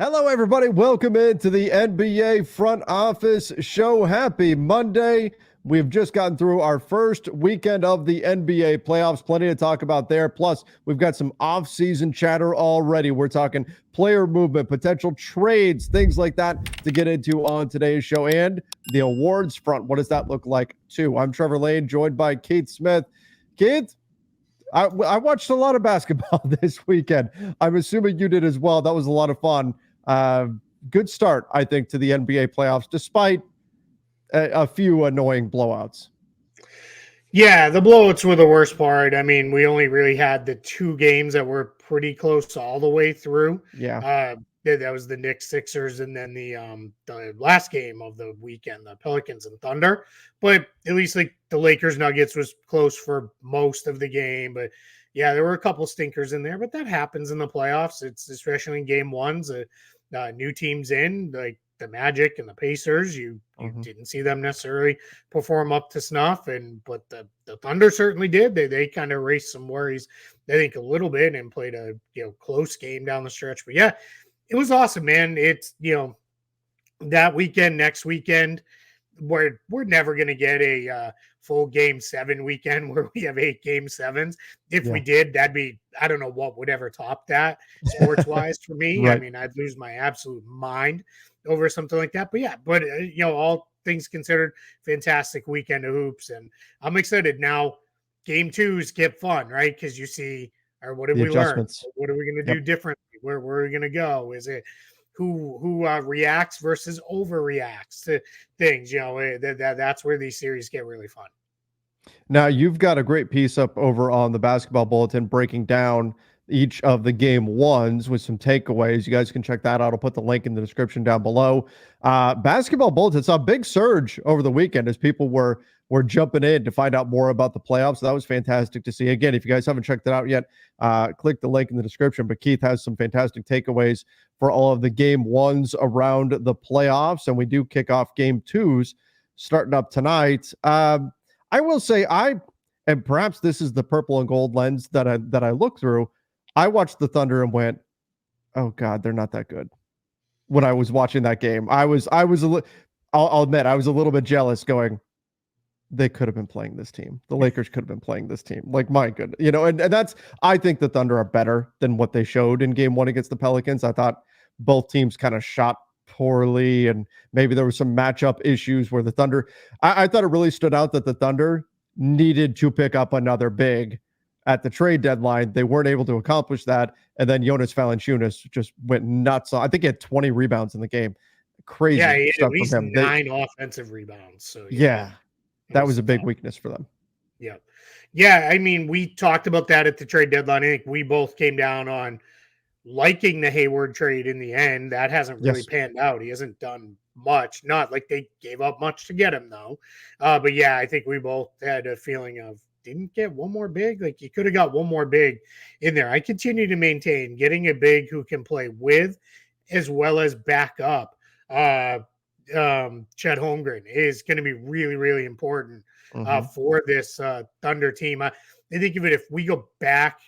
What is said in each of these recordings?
Hello, everybody. Welcome into the NBA Front Office Show. Happy Monday. We've just gotten through our first weekend of the NBA playoffs. Plenty to talk about there. Plus, we've got some off-season chatter already. We're talking player movement, potential trades, things like that to get into on today's show. And the awards front, what does that look like, too? I'm Trevor Lane, joined by Keith Smith. Keith, I watched a lot of basketball this weekend. I'm assuming you did as well. That was a lot of fun. Uh, Good start, I think, to the NBA playoffs, despite a few annoying blowouts. Yeah, the blowouts were the worst part. I mean, we only really had the two games that were pretty close all the way through. Yeah. That was the Knicks Sixers, and then the last game of the weekend, the Pelicans and Thunder. But at least like the Lakers Nuggets was close for most of the game. But yeah, there were a couple stinkers in there, but that happens in the playoffs. It's especially in game ones. New teams in like the Magic and the Pacers. You didn't see them necessarily perform up to snuff, but the Thunder certainly did. They kind of erased some worries, I think, a little bit and played a close game down the stretch. But yeah, it was awesome, man. It's that weekend, next weekend, we're never going to get a full game 7 weekend where we have 8 game 7s. If we did, that'd be, I don't know what would ever top that sports wise for me. Right. I mean, I'd lose my absolute mind over something like that. But yeah, all things considered, fantastic weekend of hoops. And I'm excited now. Game 2s get fun, right? Because you see, or what did we learn? What are we going to do differently? Where are we going to go? Is it who reacts versus overreacts to things? That's where these series get really fun. Now, you've got a great piece up over on the Basketball Bulletin breaking down each of the game ones with some takeaways. You guys can check that out. I'll put the link in the description down below. Basketball Bulletin saw a big surge over the weekend as people were jumping in to find out more about the playoffs. So that was fantastic to see. Again, if you guys haven't checked it out yet, click the link in the description. But Keith has some fantastic takeaways for all of the game ones around the playoffs. And we do kick off game 2s starting up tonight. I will say and perhaps this is the purple and gold lens that I look through. I watched the Thunder and went, "Oh God, they're not that good." When I was watching that game, I'll admit I was a little bit jealous, going, "They could have been playing this team. The Lakers could have been playing this team." Like, my goodness, and that's, I think the Thunder are better than what they showed in game 1 against the Pelicans. I thought both teams kind of shot poorly, and maybe there were some matchup issues where the Thunder, I thought it really stood out that the Thunder needed to pick up another big at the trade deadline. They weren't able to accomplish that. And then Jonas Valanciunas just went nuts. I think he had 20 rebounds in the game. Crazy. Yeah, he had at least 9 offensive rebounds. So yeah, that was a big weakness for them. Yeah. Yeah. I mean, we talked about that at the trade deadline. I think we both came down on liking the Hayward trade in the end. That hasn't really panned out. He hasn't done much. Not like they gave up much to get him, though. But yeah, I think we both had a feeling of, didn't get one more big. Like, you could have got one more big in there. I continue to maintain getting a big who can play with as well as back up Chet Holmgren is going to be really, really important for this Thunder team. I think of it, if we go back,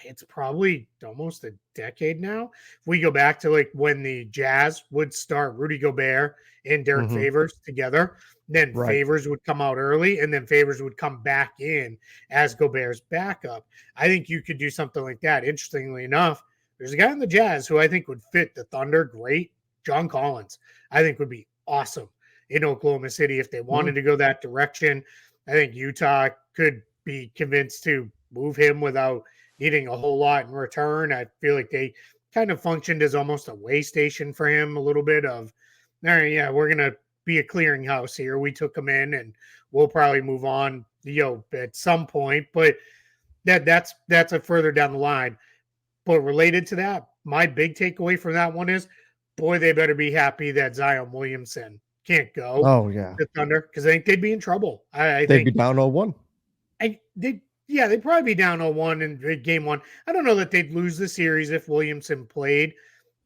it's probably almost a decade now. If we go back to like when the Jazz would start Rudy Gobert and Derek Favors together, then Favors would come out early, and then Favors would come back in as Gobert's backup. I think you could do something like that. Interestingly enough, there's a guy in the Jazz who I think would fit the Thunder great. John Collins, I think, would be awesome in Oklahoma City if they wanted to go that direction. I think Utah could be convinced to move him without needing a whole lot in return. I feel like they kind of functioned as almost a way station for him, a little bit of, all right, yeah, we're going to be a clearinghouse here. We took him in and we'll probably move on, at some point, but that's a further down the line. But related to that, my big takeaway from that one is, boy, they better be happy that Zion Williamson can't go. Oh yeah, the Thunder, because I think they'd be in trouble. I they'd think be down 0-1. They'd probably be down 0-1 in game 1. I don't know that they'd lose the series if Williamson played,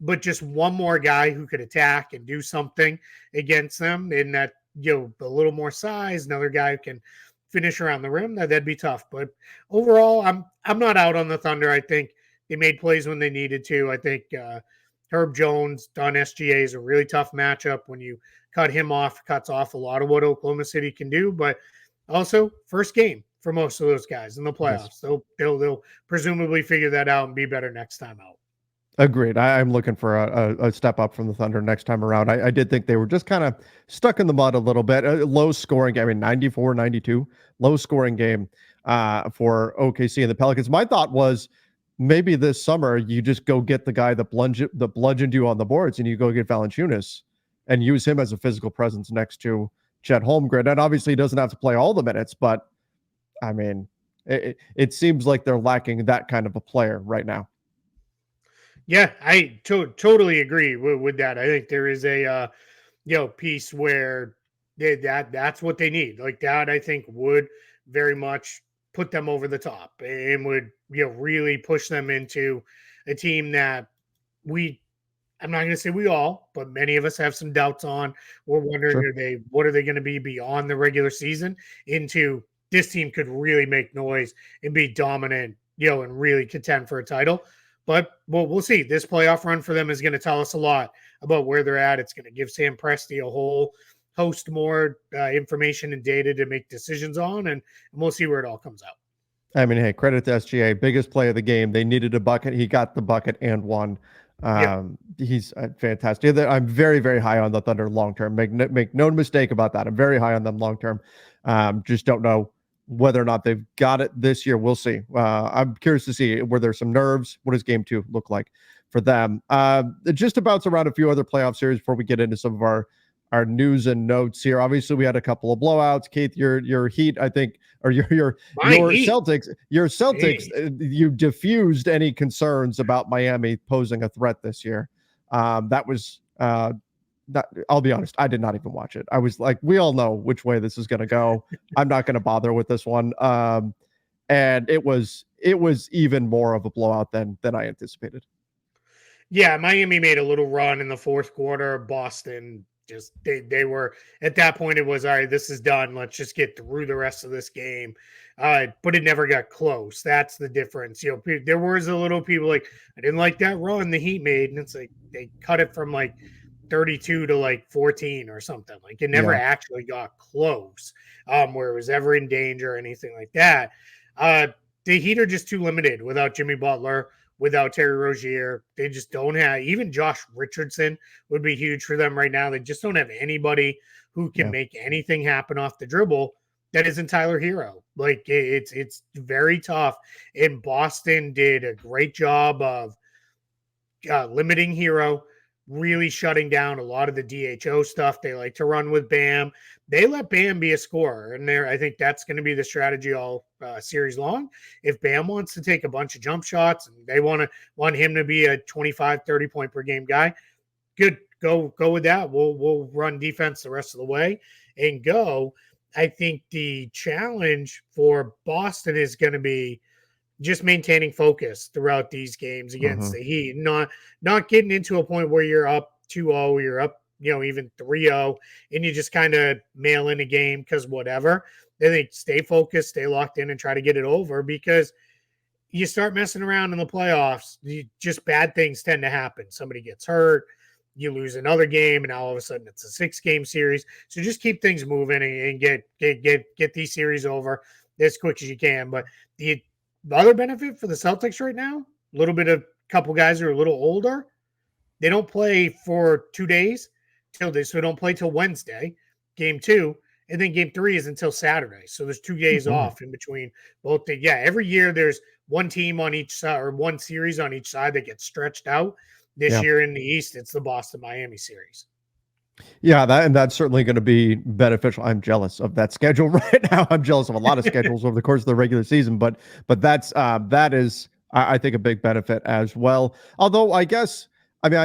but just one more guy who could attack and do something against them in that, a little more size, another guy who can finish around the rim, that'd be tough. But overall, I'm not out on the Thunder. I think they made plays when they needed to. I think Herb Jones, done SGA is a really tough matchup. When you cut him off, cuts off a lot of what Oklahoma City can do. But also, first game for most of those guys in the Yes. playoffs. They'll presumably figure that out and be better next time out. Agreed. I'm looking for a step up from the Thunder next time around. I did think they were just kind of stuck in the mud a little bit. Low scoring game. I mean, 94-92, low scoring game for OKC and the Pelicans. My thought was maybe this summer you just go get the guy that bludgeoned you on the boards and you go get Valanciunas and use him as a physical presence next to Chet Holmgren. And obviously he doesn't have to play all the minutes, but I mean, it seems like they're lacking that kind of a player right now. Yeah, I totally agree with that. I think there is a piece where that's what they need. Like that, I think would very much put them over the top and would really push them into a team that I'm not going to say we all, but many of us have some doubts on. We're wondering, Sure. what are they going to be beyond the regular season? Into this team could really make noise and be dominant, and really contend for a title. But we'll see. This playoff run for them is going to tell us a lot about where they're at. It's going to give Sam Presti a whole host more information and data to make decisions on, and we'll see where it all comes out. I mean, hey, credit to SGA, biggest play of the game. They needed a bucket. He got the bucket and won. He's fantastic. I'm very, very high on the Thunder long term. Make no mistake about that. I'm very high on them long term. Just don't know whether or not they've got it this year. We'll see. I'm curious to see were there some nerves. What does game 2 look like for them? Just to bounce around a few other playoff series before we get into some of our news and notes here. Obviously, we had a couple of blowouts. Keith, your Heat, I think, or your Celtics, you diffused any concerns about Miami posing a threat this year. That was I'll be honest, I did not even watch it. I was like, we all know which way this is going to go. I'm not going to bother with this one. And it was even more of a blowout than I anticipated. Yeah, Miami made a little run in the fourth quarter. Boston just they were at that point. It was all right. This is done. Let's just get through the rest of this game. But it never got close. That's the difference. There was a little people like I didn't like that run the Heat made, and it's like they cut it from like 32 to like 14 or something. Like it never actually got close, where it was ever in danger or anything like that. The Heat are just too limited without Jimmy Butler, without Terry Rozier. They just don't have, even Josh Richardson would be huge for them right now. They just don't have anybody who can make anything happen off the dribble that isn't Tyler Herro. Like it's very tough. And Boston did a great job of limiting Herro, really shutting down a lot of the DHO stuff. They like to run with Bam. They let Bam be a scorer, and I think that's going to be the strategy all series long. If Bam wants to take a bunch of jump shots and they want him to be a 25, 30 point per game guy, good. Go with that. We'll run defense the rest of the way and go. I think the challenge for Boston is going to be just maintaining focus throughout these games against the Heat, not getting into a point where you're up 2-0, you're up, even 3-0, and you just kind of mail in a game because whatever. They stay focused, stay locked in, and try to get it over, because you start messing around in the playoffs, just bad things tend to happen. Somebody gets hurt, you lose another game, and now all of a sudden it's a 6-game series. So just keep things moving and get these series over as quick as you can. But the other benefit for the Celtics right now, a little bit of couple guys who are a little older. They don't play for 2 days so they don't play till Wednesday, game 2, and then game 3 is until Saturday. So there's 2 days off in between both. Every year there's one team on each side or one series on each side that gets stretched out. This year in the East, it's the Boston-Miami series. Yeah, that's certainly going to be beneficial. I'm jealous of that schedule right now. I'm jealous of a lot of schedules over the course of the regular season, but that is I think a big benefit as well. Although I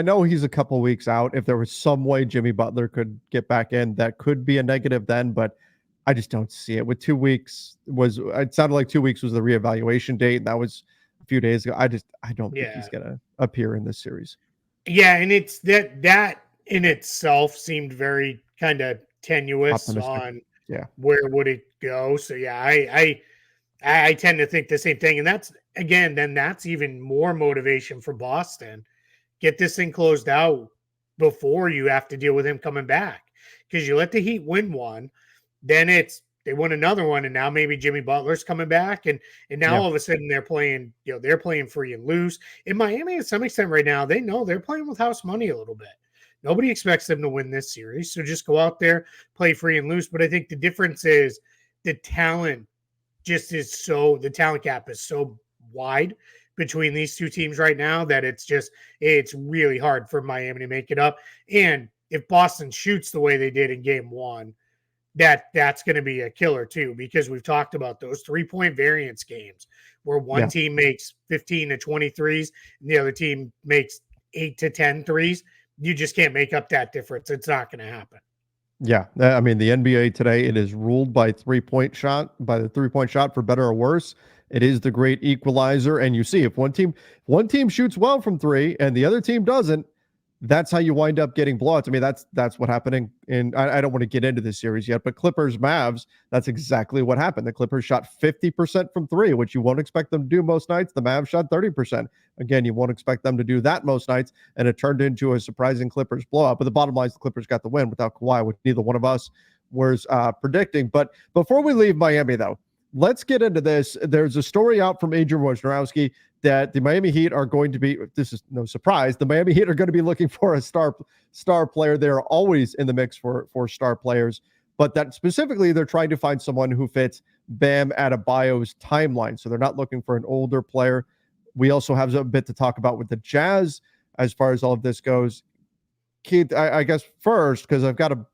know he's a couple weeks out. If there was some way Jimmy Butler could get back in, that could be a negative then, but I just don't see it. With 2 weeks it sounded like 2 weeks was the reevaluation date, and that was a few days ago. I don't think he's going to appear in this series. Yeah, and it's that in itself seemed very kind of tenuous on where would it go. So I tend to think the same thing, and that's even more motivation for Boston get this thing closed out before you have to deal with him coming back. Because you let the Heat win one, then they won another one, and now maybe Jimmy Butler's coming back, and now all of a sudden they're playing free and loose. In Miami, to some extent, right now, they know they're playing with house money a little bit. Nobody expects them to win this series, so just go out there, play free and loose. But I think the difference is the talent the talent gap is so wide between these two teams right now that it's really hard for Miami to make it up. And if Boston shoots the way they did in game one, that's going to be a killer too, because we've talked about those 3-point variance games where one team makes 15 to 23s and the other team makes 8 to 10 threes. You just can't make up that difference. It's not going to happen. Yeah, I mean, the NBA today, it is ruled by the 3-point shot for better or worse. It is the great equalizer, and you see if one team shoots well from three and the other team doesn't, that's how you wind up getting blowouts. I mean, that's what happening I don't want to get into this series yet, but Clippers Mavs, that's exactly what happened. The Clippers shot 50% from three, which you won't expect them to do most nights. The Mavs shot 30%. Again, you won't expect them to do that most nights, and it turned into a surprising Clippers blowout. But the bottom line is the Clippers got the win without Kawhi, which neither one of us was predicting. But before we leave Miami, though, let's get into this. There's a story out from Adrian Wojnarowski that the Miami Heat are going to be, this is no surprise, the Miami Heat are going to be looking for a star player. They're always in the mix for star players, but that specifically they're trying to find someone who fits Bam Adebayo's timeline. So they're not looking for an older player. We also have a bit to talk about with the Jazz as far as all of this goes. Keith, I guess first, because I've got a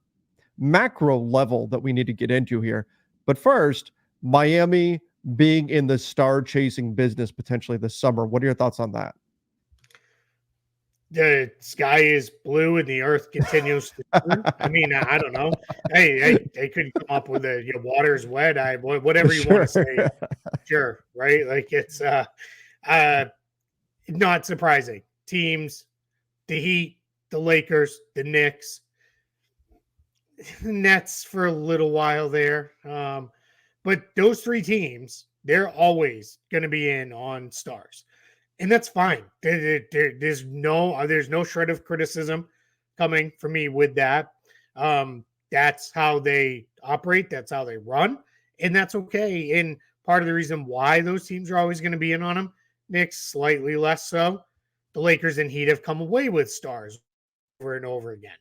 macro level that we need to get into here. But first, Miami being in the star chasing business potentially this summer. What are your thoughts on that? The sky is blue and the earth continues to turn. I mean, I don't know. Hey, they could come up with water is wet. Whatever you want to say. Sure. Right. Like it's not surprising. Teams, the Heat, the Lakers, the Knicks, the Nets for a little while there. But those three teams, they're always going to be in on stars. And that's fine. There's no shred of criticism coming from me with that. That's how they operate. That's how they run. And that's okay. And part of the reason why those teams are always going to be in on them, Knicks slightly less so. The Lakers and Heat have come away with stars over and over again.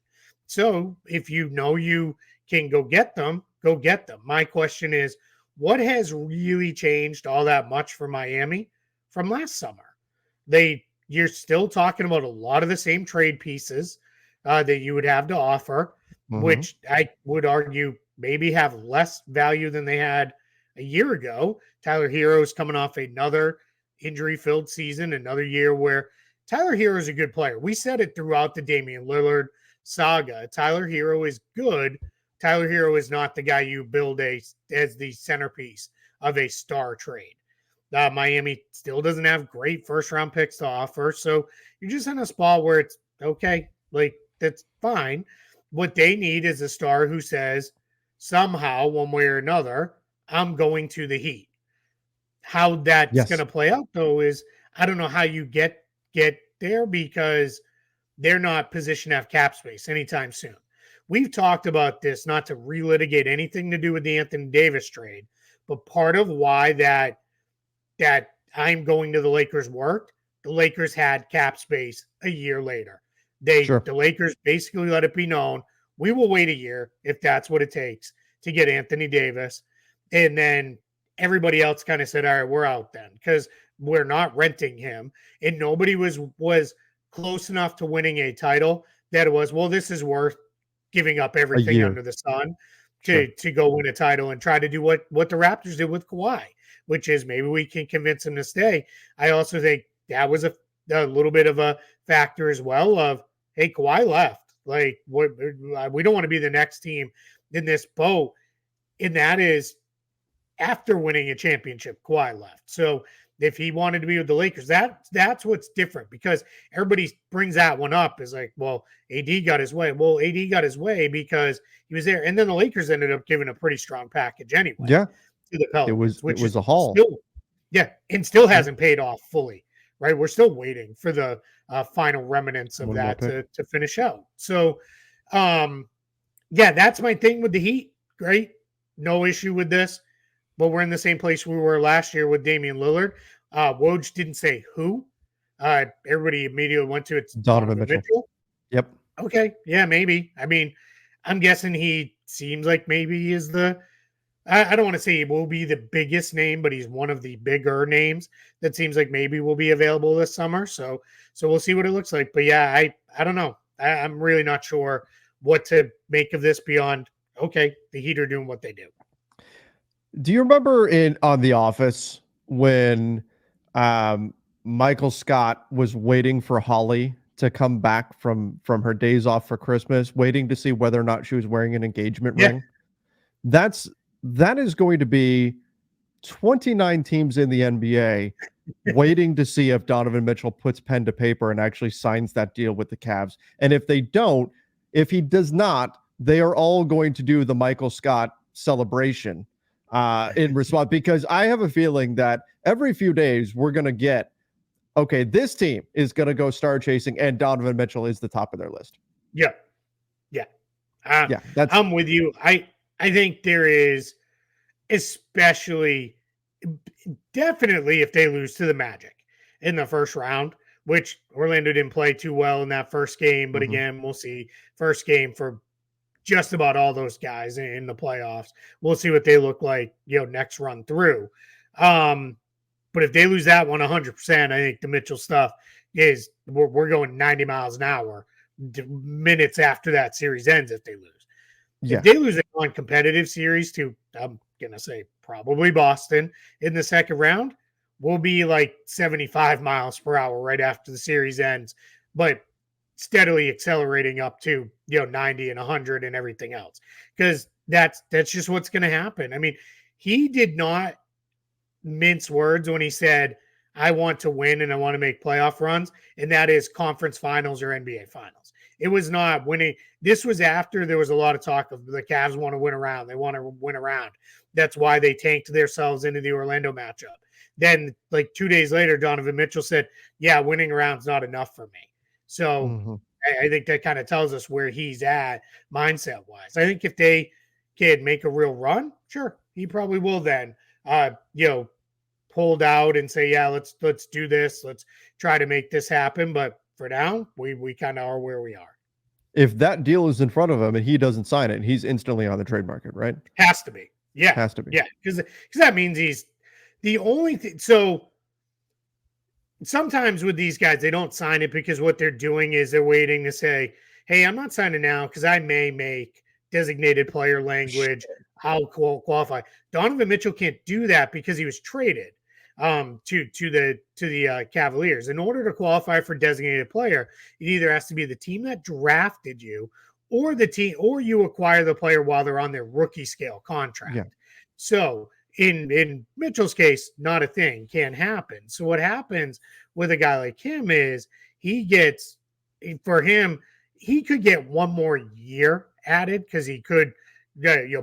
So if you know you can go get them, go get them. My question is, what has really changed all that much for Miami from last summer? You're still talking about a lot of the same trade pieces that you would have to offer, which I would argue maybe have less value than they had a year ago. Tyler Herro is coming off another injury-filled season, another year where Tyler Herro is a good player. We said it throughout the Damian Lillard saga. Tyler Herro is good. Tyler Herro is not the guy you build as the centerpiece of a star trade. Miami still doesn't have great first-round picks to offer, so you're just in a spot where it's okay. Like, that's fine. What they need is a star who says, somehow, one way or another, I'm going to the Heat. How that's going to play out, though, is I don't know how you get there because they're not positioned to have cap space anytime soon. We've talked about this, not to relitigate anything to do with the Anthony Davis trade, but part of why that I'm going to the Lakers worked, the Lakers had cap space a year later. The Lakers basically let it be known, we will wait a year if that's what it takes to get Anthony Davis. And then everybody else kind of said, all right, we're out then because we're not renting him. And nobody was close enough to winning a title that it was, well, this is worth giving up everything under the sun to go win a title and try to do what the Raptors did with Kawhi, which is maybe we can convince him to stay. I also think that was a little bit of a factor as well of, hey, Kawhi left. Like, we don't want to be the next team in this boat. And that is after winning a championship, Kawhi left. So if he wanted to be with the Lakers, that's what's different because everybody brings that one up is like, well, AD got his way. Well, AD got his way because he was there. And then the Lakers ended up giving a pretty strong package anyway. Yeah. To the Pelicans, it was a haul. And still hasn't paid off fully right? We're still waiting for the final remnants of One more that pick. to finish out. So, yeah, that's my thing with the Heat. Great. No issue with this, but we're in the same place we were last year with Damian Lillard. Woj didn't say who. Everybody immediately went to it's Donovan Donovan Mitchell. Mitchell. Yep. Okay, yeah, maybe. I mean, I'm guessing he seems like maybe he is the. I don't want to say he will be the biggest name, but he's one of the bigger names that seems like maybe will be available this summer. So we'll see what it looks like. But yeah, I don't know. I'm really not sure what to make of this beyond. Okay, the Heat are doing what they do. Do you remember on The Office when Michael Scott was waiting for Holly to come back from her days off for Christmas, waiting to see whether or not she was wearing an engagement ring? That is going to be 29 teams in the NBA waiting to see if Donovan Mitchell puts pen to paper and actually signs that deal with the Cavs. And if they don't, if he does not, they are all going to do the Michael Scott celebration in response, because I have a feeling that every few days we're going to get, okay, this team is going to go star chasing and Donovan Mitchell is the top of their list. Yeah. Yeah. Yeah, I'm with you. I think there is, especially definitely if they lose to the Magic in the first round, which Orlando didn't play too well in that first game. But again, we'll see. First game for just about all those guys in the playoffs. We'll see what they look like, next run through. But if they lose that one 100%, I think the Mitchell stuff is we're going 90 miles an hour minutes after that series ends if they lose. Yeah. If they lose a non-competitive series to, I'm going to say probably Boston in the second round, we'll be like 75 miles per hour right after the series ends, but steadily accelerating up to 90 and 100 and everything else, because that's just what's going to happen. I mean, he did not mince words when he said, I want to win and I want to make playoff runs, and that is conference finals or NBA finals. It was not winning. This was after there was a lot of talk of the Cavs want to win around. They want to win around. That's why they tanked themselves into the Orlando matchup. Then, like 2 days later, Donovan Mitchell said, yeah, winning around's not enough for me. So I think that kind of tells us where he's at mindset-wise. I think if they can make a real run, sure, he probably will then, pulled out and say, yeah, let's do this. Let's try to make this happen. But for now, we kind of are where we are. If that deal is in front of him and he doesn't sign it, he's instantly on the trade market, right? Has to be. Yeah. Has to be. Yeah. Because that means he's the only thing. So sometimes with these guys, they don't sign it because what they're doing is they're waiting to say, hey, I'm not signing now because I may make designated player language. I'll qualify. Donovan Mitchell can't do that because he was traded to the Cavaliers. In order to qualify for designated player, it either has to be the team that drafted you or the team, or you acquire the player while they're on their rookie scale contract. Yeah. So in Mitchell's case, not a thing, can't happen. So what happens with a guy like him is he could get one more year added because he could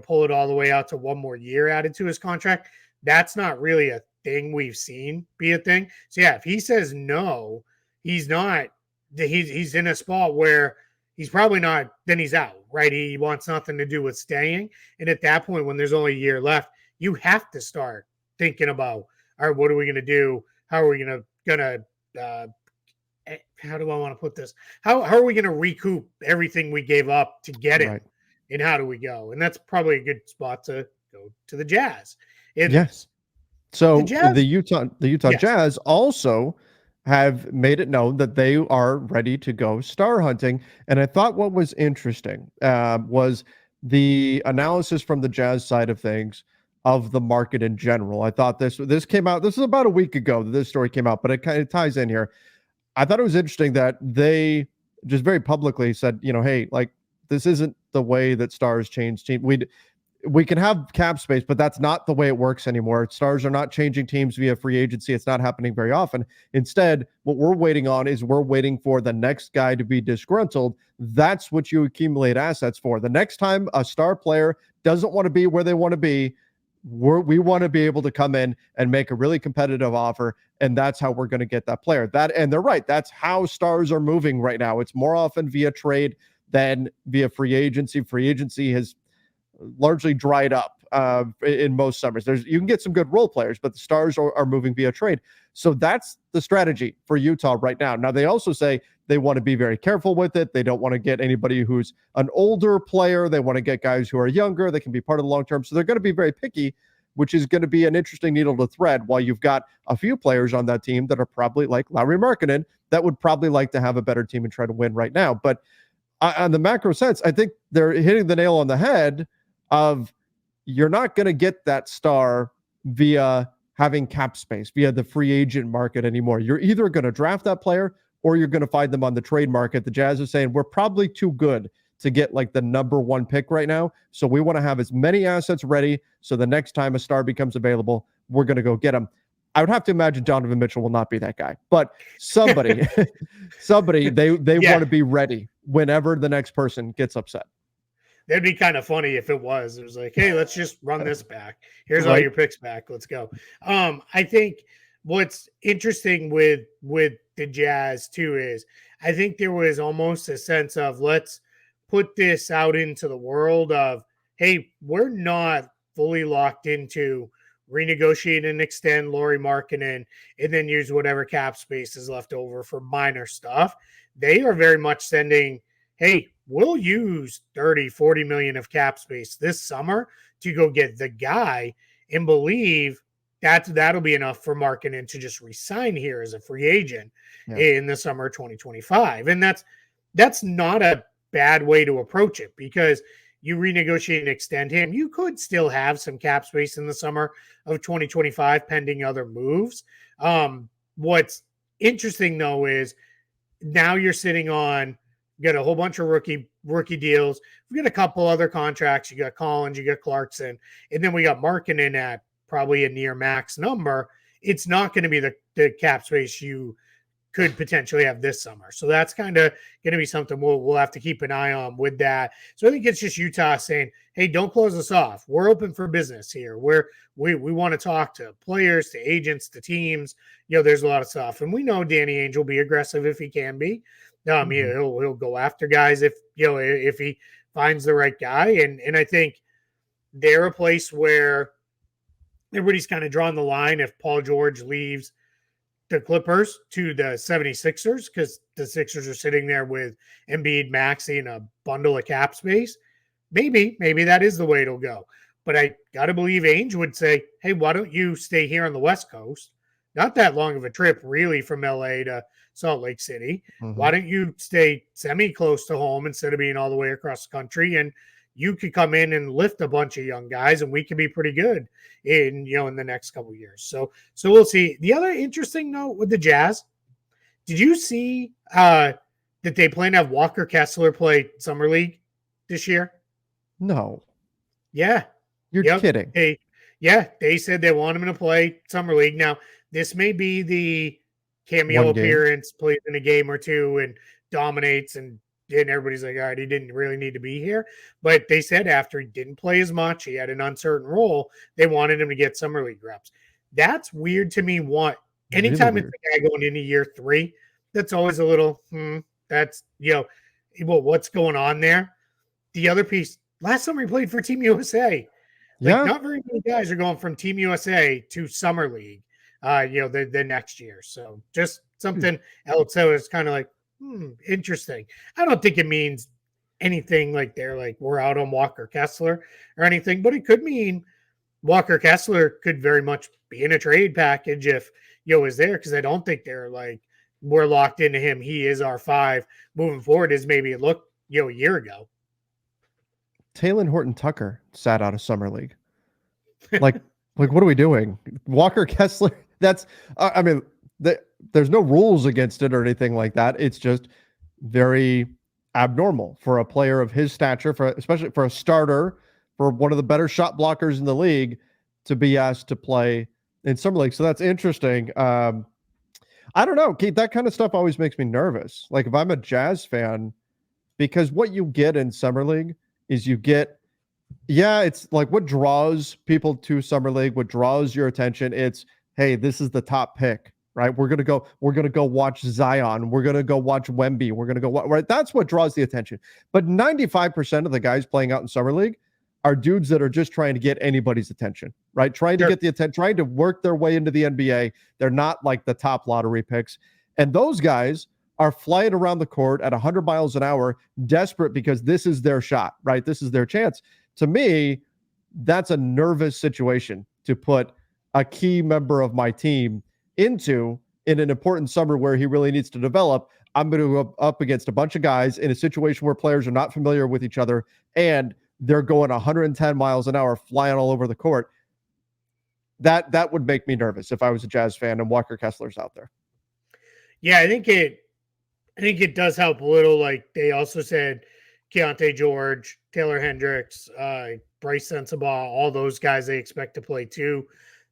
pull it all the way out to one more year added to his contract. That's not really a thing we've seen be a thing. So yeah, if he says no, he's in a spot where he's probably not, then he's out, right? He wants nothing to do with staying. And at that point, when there's only a year left, you have to start thinking about, all right, what are we going to do? How are we going to how do I want to put this? How are we going to recoup everything we gave up to get him? Right. And how do we go? And that's probably a good spot to go to the Jazz. Yes. So the Utah yes. Jazz also have made it known that they are ready to go star hunting. And I thought what was interesting was the analysis from the Jazz side of things of the market in general. I thought this came out. This is about a week ago that this story came out, but it kind of ties in here. I thought it was interesting that they just very publicly said, hey, like, this isn't the way that stars change teams. We can have cap space, but that's not the way it works anymore. Stars are not changing teams via free agency. It's not happening very often. Instead, what we're waiting on is we're waiting for the next guy to be disgruntled. That's what you accumulate assets for. The next time a star player doesn't want to be where they want to be, we want to be able to come in and make a really competitive offer, and that's how we're going to get that player. And they're right. That's how stars are moving right now. It's more often via trade than via free agency. Free agency has largely dried up in most summers. You can get some good role players, but the stars are moving via trade. So that's the strategy for Utah right now. Now, they also say they want to be very careful with it. They don't want to get anybody who's an older player. They want to get guys who are younger. They can be part of the long term. So they're going to be very picky, which is going to be an interesting needle to thread, while you've got a few players on that team that are probably like Lauri Markkanen that would probably like to have a better team and try to win right now. But on the macro sense, I think they're hitting the nail on the head of you're not going to get that star via having cap space, via the free agent market anymore. You're either going to draft that player or you're going to find them on the trade market. The Jazz are saying we're probably too good to get like the number one pick right now. So we want to have as many assets ready. So the next time a star becomes available, we're going to go get them. I would have to imagine Donovan Mitchell will not be that guy, but somebody, they want to be ready whenever the next person gets upset. That'd be kind of funny if it was. It was like, hey, let's just run this back. Here's all your picks back. Let's go. I think what's interesting with the Jazz too is I think there was almost a sense of let's put this out into the world of, hey, we're not fully locked into renegotiate and extend Lauri Markkanen and then use whatever cap space is left over for minor stuff. They are very much sending, hey, we'll use 30, 40 million of cap space this summer to go get the guy and believe that'll be enough for Markkanen to just resign here as a free agent in the summer of 2025. And that's not a bad way to approach it, because you renegotiate and extend him. You could still have some cap space in the summer of 2025 pending other moves. What's interesting though is now you're sitting on, you got a whole bunch of rookie deals. We got a couple other contracts. You got Collins, you got Clarkson, and then we got Markkanen at probably a near max number. It's not going to be the cap space you could potentially have this summer. So that's kind of going to be something we'll have to keep an eye on with that. So I think it's just Utah saying, hey, don't close us off. We're open for business here. We want to talk to players, to agents, to teams. There's a lot of stuff. And we know Danny Ainge will be aggressive if he can be. He'll go after guys if he finds the right guy. And I think they're a place where everybody's kind of drawn the line if Paul George leaves the Clippers to the 76ers, because the Sixers are sitting there with Embiid, Maxey, and a bundle of cap space. Maybe that is the way it'll go. But I got to believe Ainge would say, hey, why don't you stay here on the West Coast? Not that long of a trip, really, from LA to Salt Lake City. Mm-hmm. Why don't you stay semi-close to home instead of being all the way across the country? And you could come in and lift a bunch of young guys, and we could be pretty good in the next couple of years. So we'll see. The other interesting note with the Jazz, did you see that they plan to have Walker Kessler play Summer League this year? No. Yeah. You're kidding. They said they want him to play Summer League. Now, this may be the cameo appearance, plays in a game or two and dominates, and everybody's like, all right, he didn't really need to be here. But they said after he didn't play as much, he had an uncertain role, they wanted him to get Summer League reps. That's weird to me. Anytime it's a guy going into year 3, that's always a little, that's, what's going on there? The other piece, last summer he played for Team USA. Not very many guys are going from Team USA to Summer League, the next year. So just something else. So it's kind of like, interesting. I don't think it means anything like they're like, we're out on Walker Kessler or anything, but it could mean Walker Kessler could very much be in a trade package if is there, because I don't think they're like, we're locked into him. He is our 5 moving forward, as maybe it looked, a year ago. Talen Horton-Tucker sat out of Summer League. Like what are we doing? Walker Kessler, that's, there's no rules against it or anything like that. It's just very abnormal for a player of his stature, especially for a starter, for one of the better shot blockers in the league, to be asked to play in Summer League. So that's interesting. I don't know, Keith, that kind of stuff always makes me nervous. Like if I'm a Jazz fan, because what you get in Summer League is you get Yeah, it's like what draws people to summer league, what draws your attention. It's, hey, this is the top pick, right? We're gonna go watch Zion. We're gonna go watch Wemby. We're gonna go right. That's what draws the attention. But 95% of the guys playing out in summer league are dudes that are just trying to get anybody's attention, right? Trying to Sure. get the attention, trying to work their way into the NBA. They're not like the top lottery picks. And those guys are flying around the court at 100 miles an hour, desperate because this is their shot, right? This is their chance. To me, that's a nervous situation to put a key member of my team into in an important summer where he really needs to develop. I'm going to go up against a bunch of guys in a situation where players are not familiar with each other and they're going 110 miles an hour flying all over the court. That would make me nervous if I was a Jazz fan and Walker Kessler's out there. Yeah, I think it does help a little. Like they also said, Keontae George, Taylor Hendricks, Bryce Sensabaugh, all those guys they expect to play too.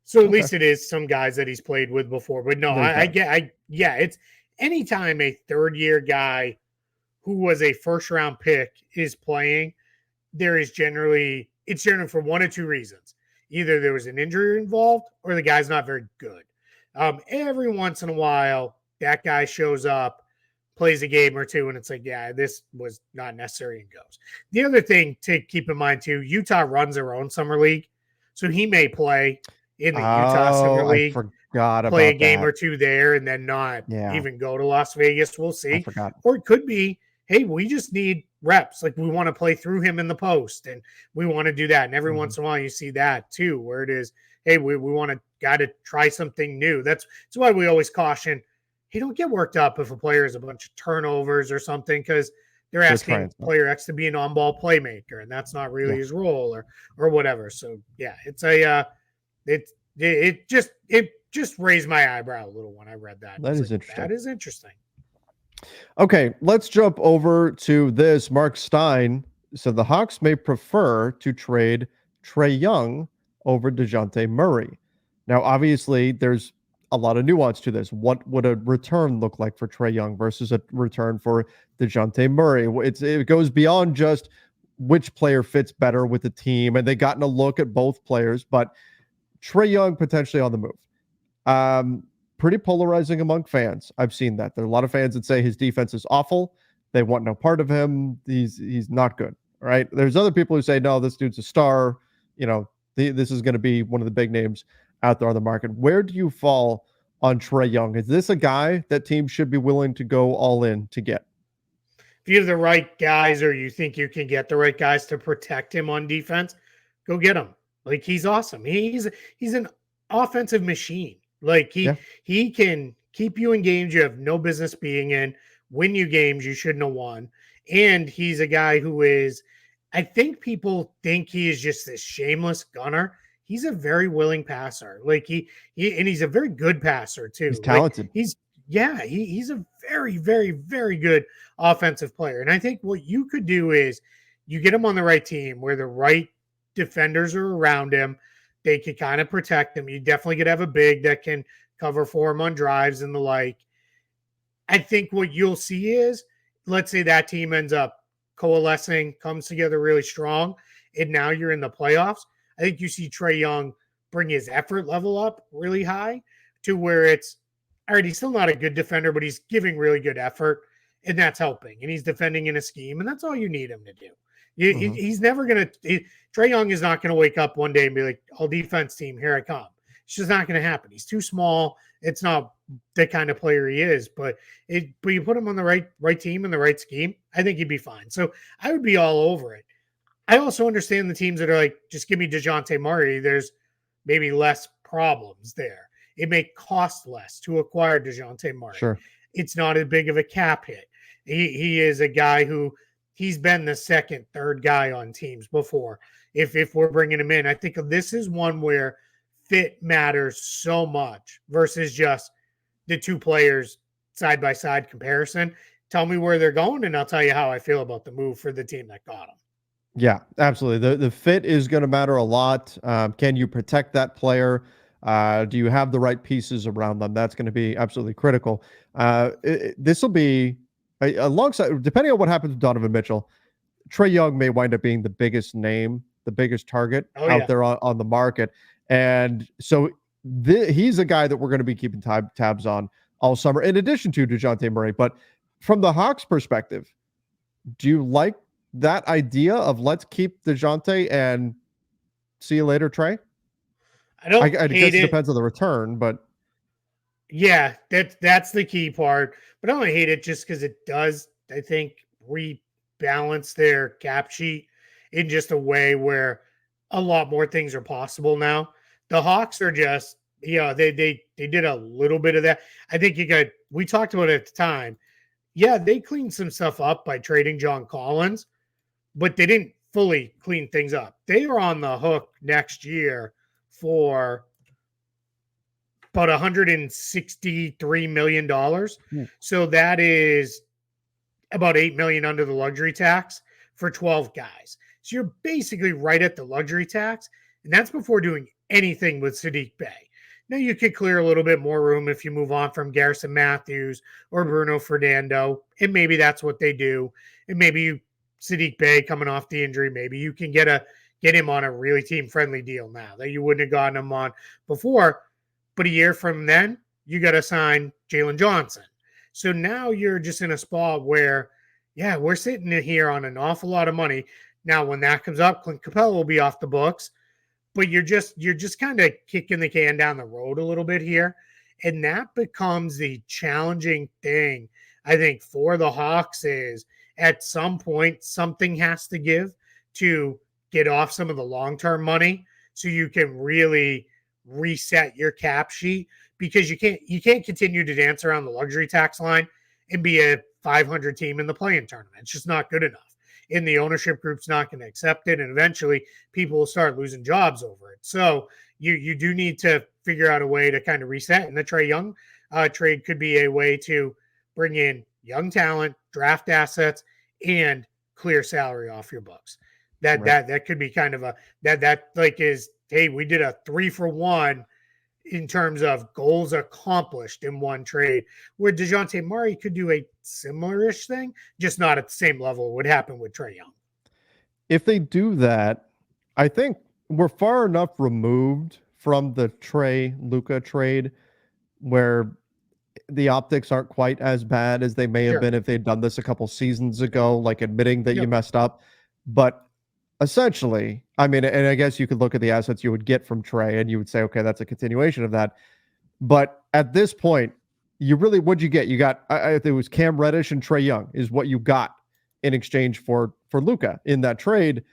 So at Okay. least it is some guys that he's played with before. But no, yeah, it's anytime a third year guy who was a first round pick is playing, it's generally for one or two reasons. Either there was an injury involved or the guy's not very good. Every once in a while, that guy shows up, plays a game or two, and it's like, yeah, this was not necessary and goes. The other thing to keep in mind too, Utah runs their own summer league, so he may play in the Utah summer Oh, I league, forgot play a about game that. or two there, and then not Yeah, even go to Las Vegas. We'll I see. forgot. Or it could be, hey, we just need reps. Like we want to play through him in the post, and we want to do that. And every once in a while, you see that too, where it is, hey, we want to got to try something new. That's why we always caution, hey, don't get worked up if a player has a bunch of turnovers or something, because they're They're asking trying stuff. player X to be an on-ball playmaker, and that's not really Yeah, his role or whatever. So yeah, it's a it just raised my eyebrow a little when I read that. that It's is like interesting. that is interesting. Okay, let's jump over to this. Mark Stein said the Hawks may prefer to trade Trey Young over DeJounte Murray. Now, obviously, there's a lot of nuance to this. What would a return look like for Trey Young versus a return for DeJounte Murray? It goes beyond just which player fits better with the team, and they gotten a look at both players, but Trey Young potentially on the move. Um, Pretty polarizing among fans. I've seen that. There are a lot of fans that say his defense is awful. They want no part of him. He's not good. Right. There's other people who say, no, this dude's a star. This is going to be one of the big names out there on the market. Where do you fall on Trae Young? Is this a guy that teams should be willing to go all in to get? If you have the right guys, or you think you can get the right guys to protect him on defense, go get him. Like he's awesome. He's an offensive machine. Like Yeah. he can keep you in games you have no business being in, win you games you shouldn't have won. And he's a guy who is, I think people think he is just this shameless gunner. He's a very willing passer. Like and he's a very good passer He's too. Like talented. he's a very, very, very good offensive player. And I think what you could do is you get him on the right team where the right defenders are around him. They could kind of protect him. You definitely could have a big that can cover for him on drives and the like. I think what you'll see is, let's say that team ends up coalescing, comes together really strong, and now you're in the playoffs. I think you see Trey Young bring his effort level up really high to where it's, all right, he's still not a good defender, but he's giving really good effort, and that's helping. And he's defending in a scheme, and that's all you need him to do. Mhm. He's never going to, Trey Young is not going to wake up one day and be like, all defense team, here I come. It's just not going to happen. He's too small. It's not the kind of player he is, but you put him on the right team and the right scheme, I think he'd be fine. So I would be all over it. I also understand the teams that are like, just give me DeJounte Murray. There's maybe less problems there. It may cost less to acquire DeJounte Murray. Sure. It's not as big of a cap hit. He is a guy who he's been the second, third guy on teams before. If we're bringing him in, I think this is one where fit matters so much versus just the two players side by side comparison. Tell me where they're going, and I'll tell you how I feel about the move for the team that got them. Yeah, absolutely. The fit is going to matter a lot. Can you protect that player? Do you have the right pieces around them? That's going to be absolutely critical. This will be alongside, depending on what happens with Donovan Mitchell. Trey Young may wind up being the biggest name the biggest target Oh out yeah. there on the market. And so he's a guy that we're going to be keeping tabs on all summer, in addition to DeJounte Murray. But from the Hawks' perspective, do you like that idea of let's keep DeJounte and see you later, Trey? I don't I hate guess it it. depends on the return, but Yeah, that's the key part. But I don't hate it just because it does, I think, rebalance their cap sheet in just a way where a lot more things are possible now. The Hawks are just, they did a little bit of that. I think we talked about it at the time. Yeah, they cleaned some stuff up by trading John Collins, but they didn't fully clean things up. They are on the hook next year for about $163 million. So that is about $8 million under the luxury tax for 12 guys. So you're basically right at the luxury tax. And that's before doing anything with Sadiq Bey. Now you could clear a little bit more room if you move on from Garrison Matthews or Bruno Fernando. And maybe that's what they do. And maybe Sadiq Bey coming off the injury, maybe you can get him on a really team friendly deal now that you wouldn't have gotten him on before. But a year from then, you got to sign Jalen Johnson. So now you're just in a spot where, yeah, we're sitting here on an awful lot of money. Now, when that comes up, Clint Capella will be off the books, but you're just kind of kicking the can down the road a little bit here. And that becomes the challenging thing, I think, for the Hawks is at some point, something has to give to get off some of the long-term money so you can really reset your cap sheet, because you can't continue to dance around the luxury tax line and be a 500 team in the play-in tournament. It's just not good enough. And the ownership group's not going to accept it, and eventually people will start losing jobs over it. So you do need to figure out a way to kind of reset. And the Trae Young trade could be a way to bring in young talent, draft assets, and clear salary off your books. That could be kind of that like is, hey, we did a 3-for-1 in terms of goals accomplished in one trade, where DeJounte Murray could do a similar-ish thing, just not at the same level it would happen with Trae Young. if they do that, I think we're far enough removed from the Trey Luka trade where the optics aren't quite as bad as they may have Sure. been if they'd done this a couple seasons ago, like admitting that you Yep. messed up. But essentially, I mean, and I guess you could look at the assets you would get from Trey and you would say, okay, that's a continuation of that. But at this point, what'd you get? You got, it was Cam Reddish and Trey Young is what you got in exchange for Luka in that trade.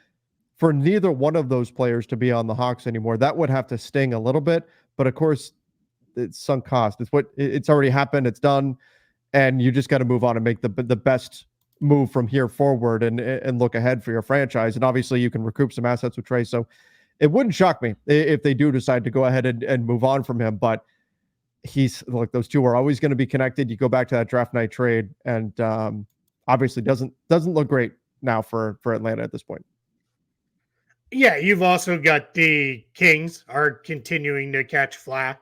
For neither one of those players to be on the Hawks anymore, that would have to sting a little bit. But of course, it's sunk cost. It's already happened. It's done, and you just got to move on and make the best move from here forward and look ahead for your franchise. And obviously, you can recoup some assets with Trey. So it wouldn't shock me if they do decide to go ahead and move on from him. But he's like, those two are always going to be connected. You go back to that draft night trade, and obviously doesn't look great now for Atlanta at this point. Yeah, you've also got the Kings are continuing to catch flack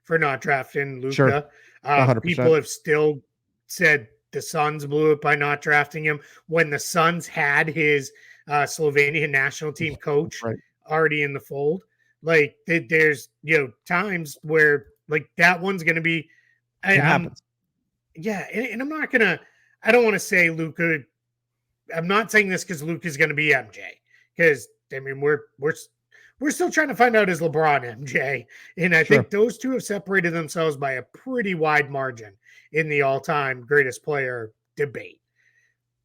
for not drafting Luka. Sure. 100%. People have still said the Suns blew it by not drafting him when the Suns had his Slovenian national team coach already in the fold. Like there's times where like that one's going to be. It happens. Yeah, and I'm not gonna. I don't want to say Luka. I'm not saying this because Luka's going to be MJ, because I mean we're still trying to find out is LeBron MJ, and I think those two have separated themselves by a pretty wide margin in the all-time greatest player debate.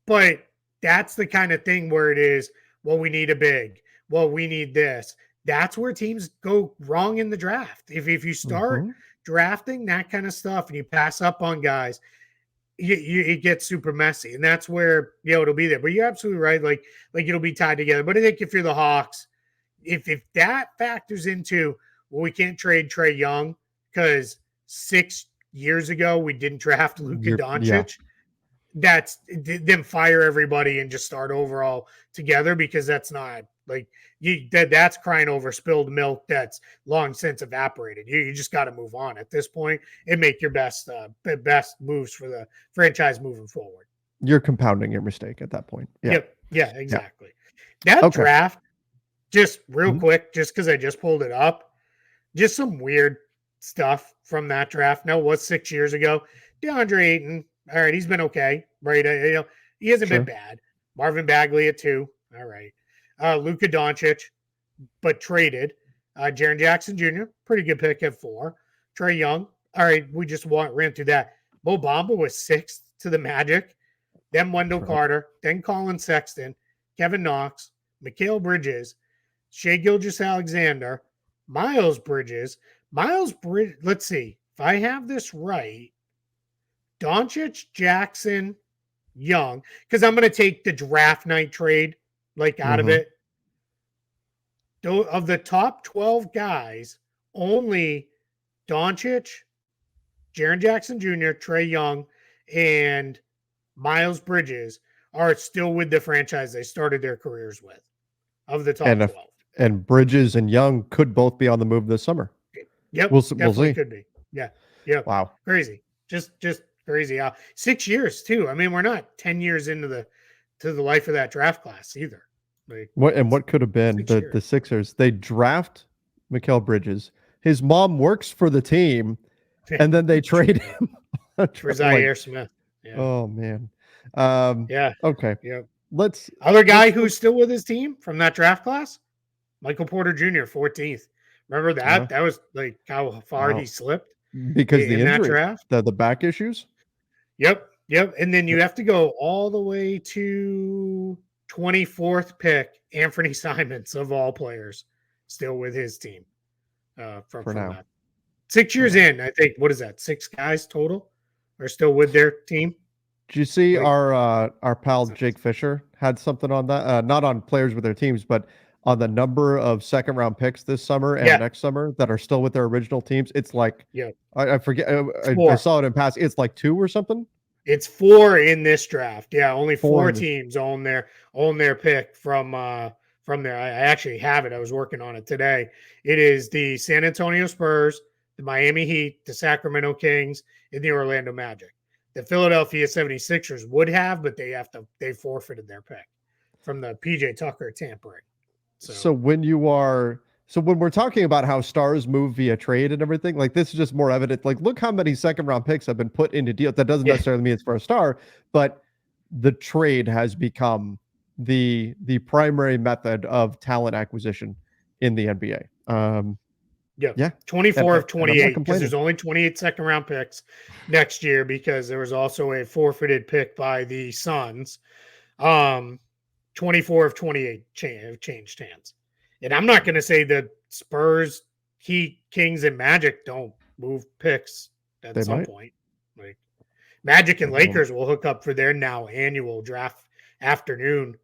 But that's the kind of thing where it is, well, we need a big, well, we need this. That's where teams go wrong in the draft. If you start drafting that kind of stuff and you pass up on guys, it gets super messy, and that's where it'll be there. But you're absolutely right. Like it'll be tied together. But I think if you're the Hawks, if that factors into, well, we can't trade Trae Young because 6 years ago we didn't draft Luka Doncic. That's then fire everybody and just start over all together, because that's not like that's crying over spilled milk that's long since evaporated. You just got to move on at this point and make your best moves for the franchise moving forward. You're compounding your mistake at that point. Yeah. Yep. Yeah, exactly. That draft just real quick, just because I just pulled it up, just some weird stuff from that draft. No, it was 6 years ago. DeAndre Ayton, all right, he's been okay, right? He hasn't been bad. Marvin Bagley at 2, all right. Luka Doncic, but traded. Jaren Jackson Jr., pretty good pick at 4. Trae Young, all right, we just ran through that. Mo Bamba was 6th to the Magic. Then Wendell Carter, then Colin Sexton, Kevin Knox, Mikal Bridges, Shai Gilgeous-Alexander, Miles Bridges. Let's see. If I have this right, Doncic, Jackson, Young, because I'm going to take the draft night trade out of it. Of the top 12 guys, only Doncic, Jaren Jackson Jr., Trae Young, and Miles Bridges are still with the franchise they started their careers with, of the top 12. And Bridges and Young could both be on the move this summer. Yep, we'll definitely see. Could be. Yeah. Wow, crazy, just crazy. 6 years too. I mean, we're not 10 years into the life of that draft class either. What could have been the Sixers? They draft Mikal Bridges. His mom works for the team, and then they trade him for Zaire Smith. Yeah. Oh man. Yeah. Okay. Yeah. Other guy who's still with his team from that draft class, Michael Porter Jr., 14th. Remember that? Yeah. That was how far he slipped because the injury, that draft, the back issues. Yep. And then you have to go all the way to 24th pick, Anthony Simons of all players, still with his team. From now. That. 6 years in, I think. What is that? 6 guys total are still with their team. Did you see our pal Jake Fisher had something on that? Not on players with their teams, but on the number of second round picks this summer and next summer that are still with their original teams. It's I forget. I saw it in pass. It's 2 or something. It's 4 in this draft. Yeah, only 4 teams own their pick from there. I actually have it. I was working on it today. It is the San Antonio Spurs, the Miami Heat, the Sacramento Kings, and the Orlando Magic. The Philadelphia 76ers would have, but they forfeited their pick from the PJ Tucker tampering. So when we're talking about how stars move via trade and everything, this is just more evident. Look how many second round picks have been put into deals. That doesn't necessarily mean it's for a star, but the trade has become the primary method of talent acquisition in the NBA. Yeah. 24 of 28, because there's only 28 second round picks next year, because there was also a forfeited pick by the Suns. 24 of 28 have changed hands. And I'm not going to say that Spurs, Heat, Kings, and Magic don't move picks at some point. Magic and Lakers will hook up for their now annual draft afternoon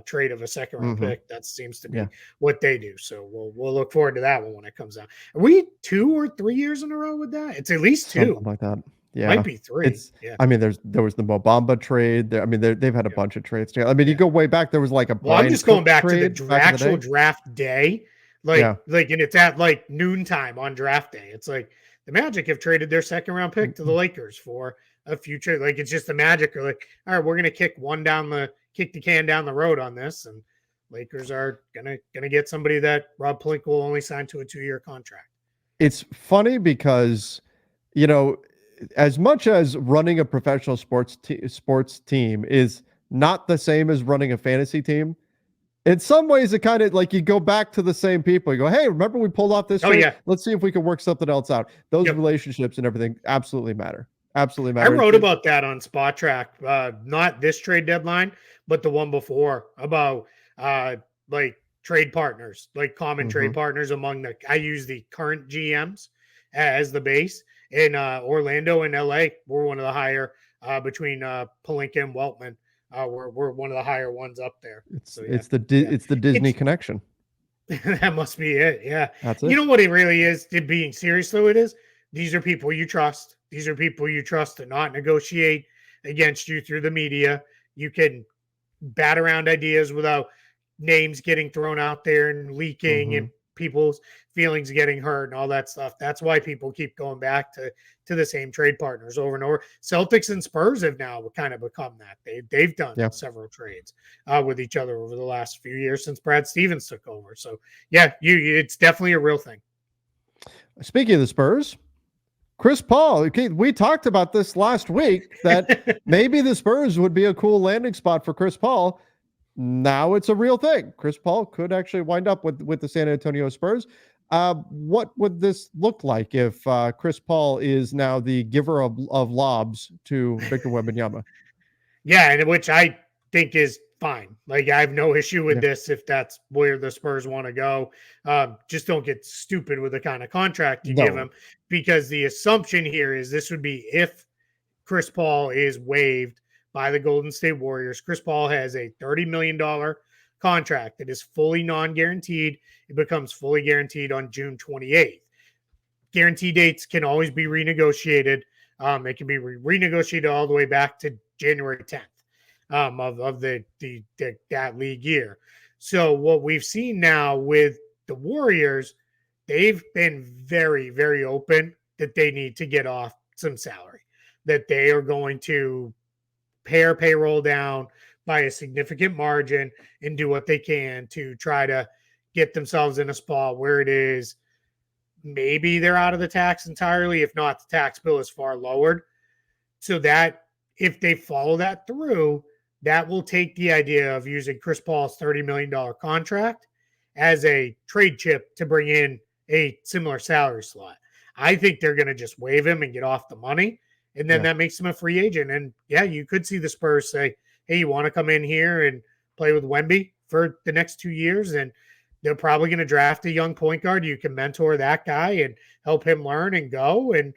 trade of a second round pick. That seems to be what they do. So we'll look forward to that one when it comes out. Are we 2 or 3 years in a row with that? It's at least 2. Something like that. Yeah, might be 3. I mean, there was the Mo Bamba trade. They've had a bunch of trades. I mean, you go way back. There was a. Well, I'm just going back to the actual draft day, and it's at noontime on draft day. It's the Magic have traded their second round pick to the Lakers for a future. It's just the Magic are all right, we're gonna kick the can down the road on this, and Lakers are gonna get somebody that Rob Pelinka will only sign to a 2-year contract. It's funny because as much as running a professional sports team is not the same as running a fantasy team, in some ways it kind of you go back to the same people. You go, hey, remember we pulled off this trade? Yeah. Let's see if we can work something else out. Those relationships and everything absolutely matter. Absolutely matter. I wrote about that on Spot Track, not this trade deadline, but the one before, about trade partners, common trade partners among I use the current GMs as the base. In Orlando and LA, we're one of the higher between Pelinka and Weltman. We're one of the higher ones up there. It's the Disney connection. That must be it. Yeah, that's it. You know what it really is? Being serious though, it is. These are people you trust. These are people you trust to not negotiate against you through the media. You can bat around ideas without names getting thrown out there and leaking and people's feelings getting hurt and all that stuff. That's why people keep going back to the same trade partners over and over. Celtics and Spurs have now kind of become that. They've done several trades with each other over the last few years since Brad Stevens took over. So yeah, it's definitely a real thing. Speaking of the Spurs, Chris Paul, okay, we talked about this last week that maybe the Spurs would be a cool landing spot for Chris Paul. Now it's a real thing. Chris Paul could actually wind up with the San Antonio Spurs. What would this look like if Chris Paul is now the giver of lobs to Victor Wembanyama? Yeah, and which I think is fine. Like, I have no issue with this if that's where the Spurs want to go. Just don't get stupid with the kind of contract you give him, because the assumption here is this would be if Chris Paul is waived by the Golden State Warriors. Chris Paul has a $30 million contract that is fully non-guaranteed. It becomes fully guaranteed on June 28th. Guarantee dates can always be renegotiated. It can be renegotiated all the way back to January 10th of that league year. So what we've seen now with the Warriors, they've been very, very open that they need to get off some salary, that they are going to pare payroll down by a significant margin and do what they can to try to get themselves in a spot where it is maybe they're out of the tax entirely. If not, the tax bill is far lowered. So that if they follow that through, that will take the idea of using Chris Paul's $30 million contract as a trade chip to bring in a similar salary slot. I think they're going to just waive him and get off the money. And then that makes him a free agent. And yeah, you could see the Spurs say, hey, you want to come in here and play with Wemby for the next 2 years? And they're probably going to draft a young point guard. You can mentor that guy and help him learn and go. And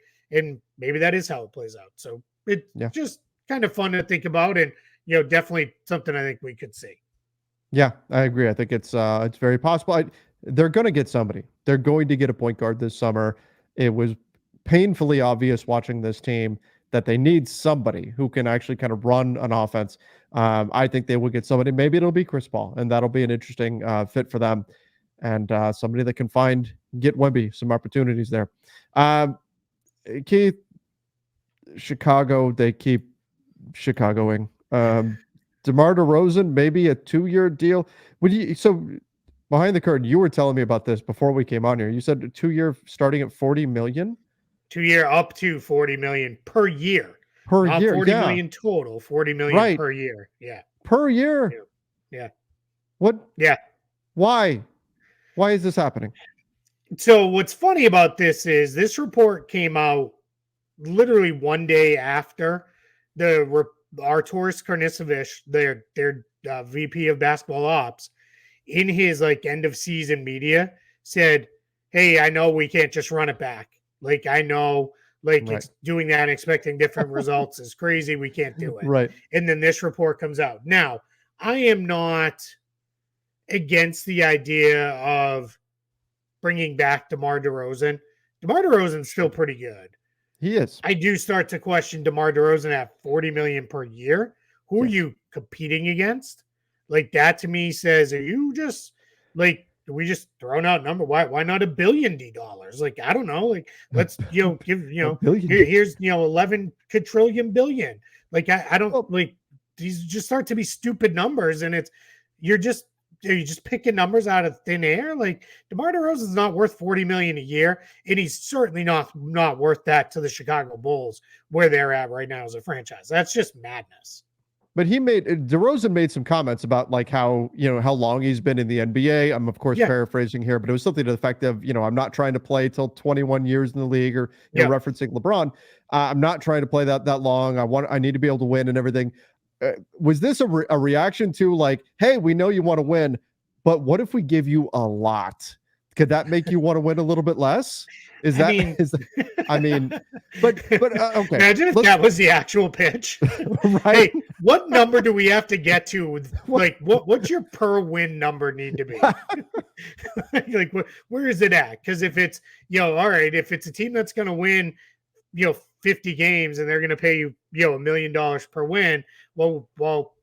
maybe that is how it plays out. So it's just kind of fun to think about, and, definitely something I think we could see. Yeah, I agree. I think it's very possible. They're going to get somebody. They're going to get a point guard this summer. It was painfully obvious watching this team that they need somebody who can actually kind of run an offense. I think they will get somebody. Maybe it'll be Chris Paul, and that'll be an interesting fit for them, and somebody that can get Wemby some opportunities there. Keith, Chicago, they keep Chicagoing. DeMar DeRozan, maybe a 2-year deal. So behind the curtain, you were telling me about this before we came on here. You said a 2-year starting at $40 million? 2-year up to $40 million per year. Not $40 million total, $40 million per year. Yeah. Per year? Yeah. What? Yeah. Why? Why is this happening? So what's funny about this is this report came out literally one day after Arturas Karnisovas, their VP of basketball ops, in his end of season media said, hey, I know we can't just run it back. I know it's doing that and expecting different results is crazy. We can't do it. Right. And then this report comes out. Now, I am not against the idea of bringing back DeMar DeRozan. DeMar DeRozan's still pretty good. He is. I do start to question DeMar DeRozan at $40 million per year. Who are you competing against? That to me says, are you just are we just throwing out a number? Why not $1 billion? I don't know. Let's give here's 11 quadrillion billion. I don't these just start to be stupid numbers, and you're just picking numbers out of thin air. DeMar DeRozan's not worth $40 million a year, and he's certainly not worth that to the Chicago Bulls where they're at right now as a franchise. That's just madness. But DeRozan made some comments about how long he's been in the NBA. I'm of course paraphrasing here, but it was something to the effect of, I'm not trying to play till 21 years in the league, or referencing LeBron. I'm not trying to play that long. I need to be able to win and everything. Was this a reaction to hey, we know you want to win, but what if we give you a lot? Could that make you want to win a little bit less? Okay. Imagine if that was the actual pitch. Right? Hey, what number do we have to get to? What's your per win number need to be? Where is it at? Because if it's, all right, if it's a team that's going to win, 50 games and they're going to pay you, $1 million per win. Well,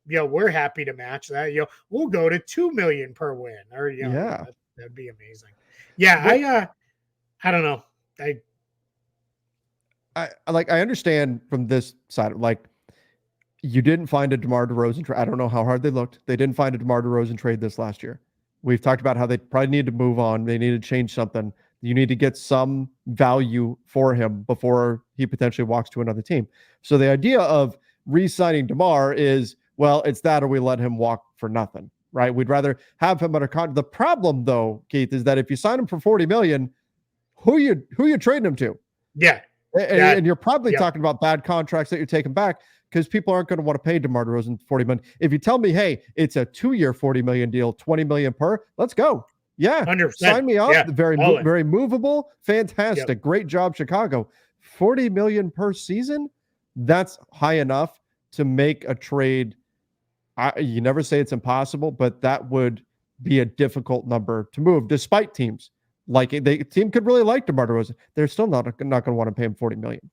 we're happy to match that. We'll go to $2 million per win, or that'd be amazing. Yeah, I don't know. I understand from this side, like you didn't find a DeMar DeRozan trade. I don't know how hard they looked. They didn't find a DeMar DeRozan trade this last year. We've talked about how they probably need to move on. They need to change something. You need to get some value for him before he potentially walks to another team. So the idea of re-signing DeMar is, well, it's that or we let him walk for nothing, right? We'd rather have him under contract. The problem, though, Keith, is that if you sign him for $40 million, who you trading him to? Yeah. And you're probably talking about bad contracts that you're taking back because people aren't going to want to pay DeMar DeRozan $40 million. If you tell me, hey, it's a 2-year $40 million deal, $20 million per, let's go. Yeah, 100%. Sign me up. Yeah, very movable. Fantastic. Yep. Great job, Chicago. $40 million per season. That's high enough to make a trade. You never say it's impossible, but that would be a difficult number to move, despite teams. Like the team could really like DeMar DeRozan. They're still not going to want to pay him $40 million.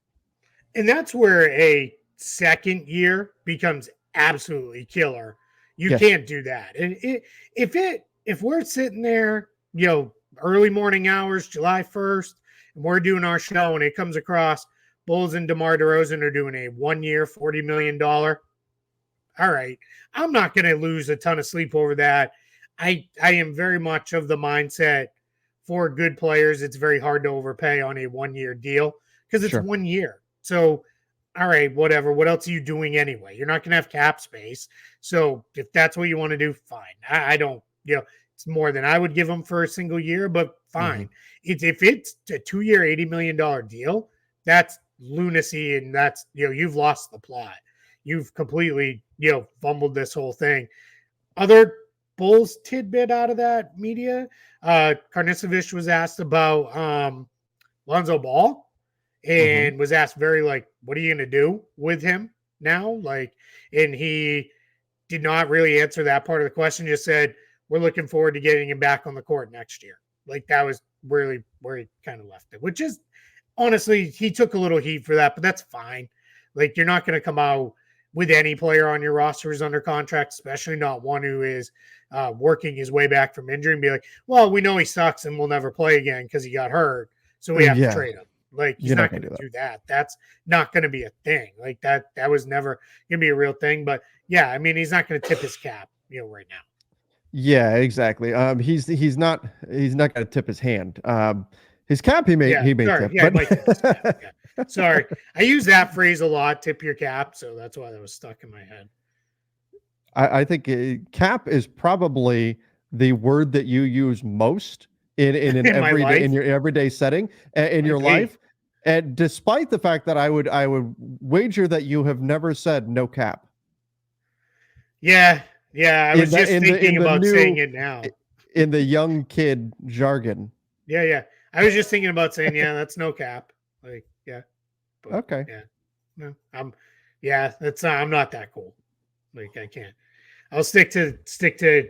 And that's where a second year becomes absolutely killer. You can't do that. And if we're sitting there, early morning hours, July 1st, and we're doing our show and it comes across Bulls and DeMar DeRozan are doing a 1-year, $40 million. All right. I'm not going to lose a ton of sleep over that. I am very much of the mindset for good players, it's very hard to overpay on a 1-year deal because it's 1 year. So, all right, whatever. What else are you doing anyway? You're not going to have cap space. So if that's what you want to do, fine. I don't, it's more than I would give them for a single year, but fine. If it's a 2-year, $80 million deal, that's lunacy. And that's, you've lost the plot. You've completely, fumbled this whole thing. Other Bulls tidbit out of that media. Karnisovich was asked about Lonzo Ball and was asked very what are you going to do with him now? And he did not really answer that part of the question. Just said, we're looking forward to getting him back on the court next year. That was really where he kind of left it, which is honestly, he took a little heat for that, but that's fine. You're not going to come out with any player on your roster who's under contract, especially not one who is working his way back from injury and be like, well, we know he sucks and we'll never play again because he got hurt, so we have to trade him. He's not going to do that. That's not going to be a thing. That was never going to be a real thing. But yeah, I mean, he's not going to tip his cap, right now. Yeah, exactly. He's not going to tip his hand. His cap he may tip. Yeah, but... tip his cap. Yeah. Sorry, I use that phrase a lot. Tip your cap, so that's why that was stuck in my head. I think cap is probably the word that you use most in an everyday in your everyday setting in your life, and despite the fact that I would wager that you have never said no cap. Yeah, I was just thinking about saying it now in the young kid jargon. Yeah, I was just thinking about saying that's no cap. But, okay. Yeah, no, I'm not that cool. I can't. I'll stick to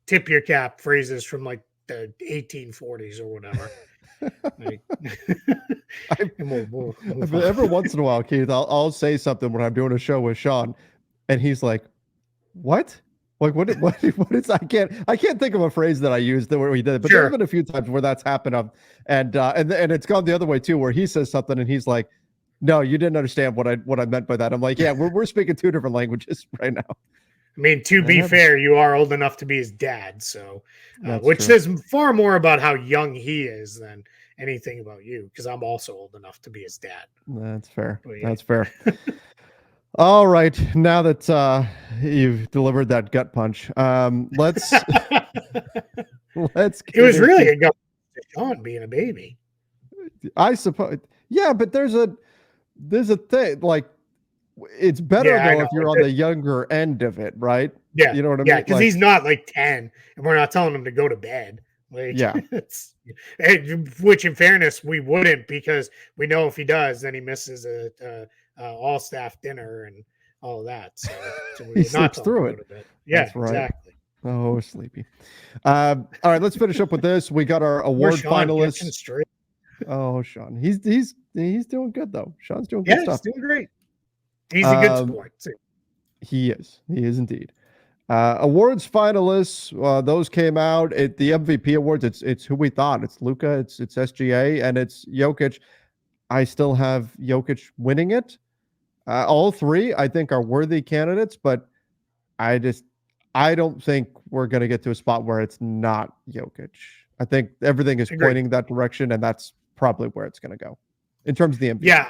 tip your cap phrases from the 1840s or whatever. Every once in a while, Keith, I'll say something when I'm doing a show with Sean, and he's like, "What? What is? I can't think of a phrase that I used where we did it, but there have been a few times where that's happened. And it's gone the other way too, where he says something and he's like, "No, you didn't understand what I meant by that." I'm like, "Yeah, we're speaking two different languages right now." I mean, to be fair, you are old enough to be his dad, so which says far more about how young he is than anything about you, because I'm also old enough to be his dad. That's fair. That's fair. All right, now that you've delivered that gut punch, let's let's. It was really a gut punch to Sean being a baby. I suppose, yeah, but there's a thing it's better though if you're on the younger end of it, right? Yeah, you know what I mean. Yeah, because he's not 10, and we're not telling him to go to bed. Which in fairness we wouldn't, because we know if he does, then he misses a all staff dinner and all of that. So he sleeps through it. Yeah, that's right. Exactly. Oh, sleepy. All right, let's finish up with this. We got our award finalists. Oh, Sean, he's doing good though. Sean's doing good stuff. He's doing great. He's a good sport too. He is indeed. Awards finalists, those came out. The MVP awards, it's who we thought. It's Luka, it's SGA, and it's Jokic. I still have Jokic winning it. All three, I think, are worthy candidates, but I just I don't think we're going to get to a spot where it's not Jokic. I think everything is pointing that direction, and that's probably where it's going to go in terms of the MVP. Yeah,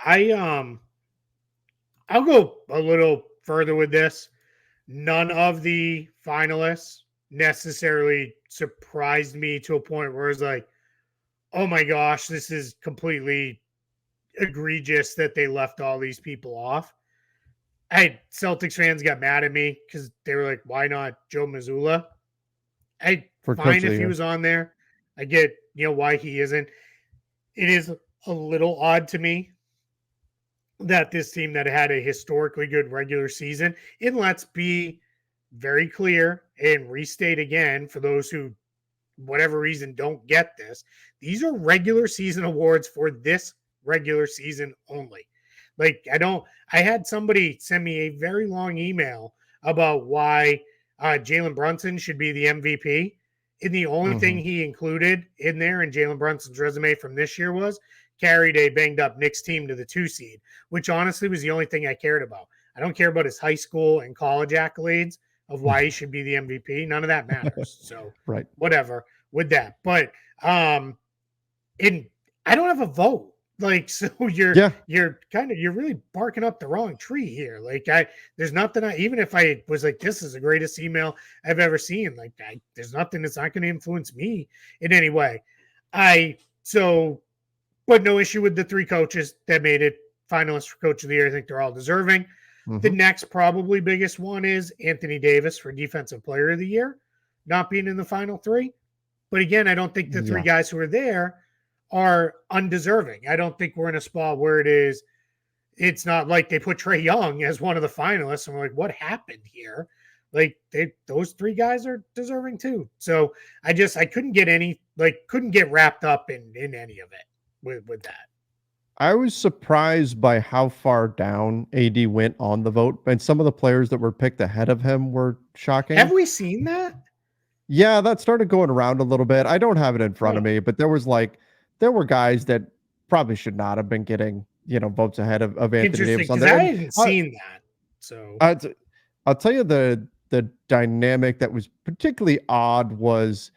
I'll go a little further with this. None of the finalists necessarily surprised me to a point where it's like, oh my gosh, this is completely egregious that they left all these people off. Celtics fans got mad at me because they were like, why not Joe Mazzulla? Fine if he was on there. I get, why he isn't. It is a little odd to me that this team that had a historically good regular season, and let's be very clear and restate again for those who, whatever reason, don't get this. These are regular season awards for this regular season only. Like, I had somebody send me a very long email about why Jalen Brunson should be the MVP. And the only thing he included in there in Jalen Brunson's resume from this year was carried a banged up Knicks team to the 2 seed, which honestly was the only thing I cared about. I don't care about his high school and college accolades of why he should be the MVP. None of that matters. So right, whatever with that. But I don't have a vote. Like, so you're really barking up the wrong tree here. Like, there's nothing, even if I was like, this is the greatest email I've ever seen, like, there's nothing that's not going to influence me in any way. But no issue with the 3 coaches that made it finalists for Coach of the Year. I think they're all deserving. The next probably biggest one is Anthony Davis for Defensive Player of the Year, not being in the final 3. But again, I don't think the 3 guys who are there are undeserving. I don't think we're in a spot where it's not like they put Trae Young as one of the finalists and we're like, what happened here? Like, those 3 guys are deserving too. So I couldn't get wrapped up in any of it with that. I was surprised by how far down AD went on the vote, and some of the players that were picked ahead of him were shocking. Have we seen that? Yeah, that started going around a little bit. I don't have it in front of me, but there were guys that probably should not have been getting, votes ahead of Anthony Davis on there. I hadn't seen that. So I'll tell you the dynamic that was particularly odd was,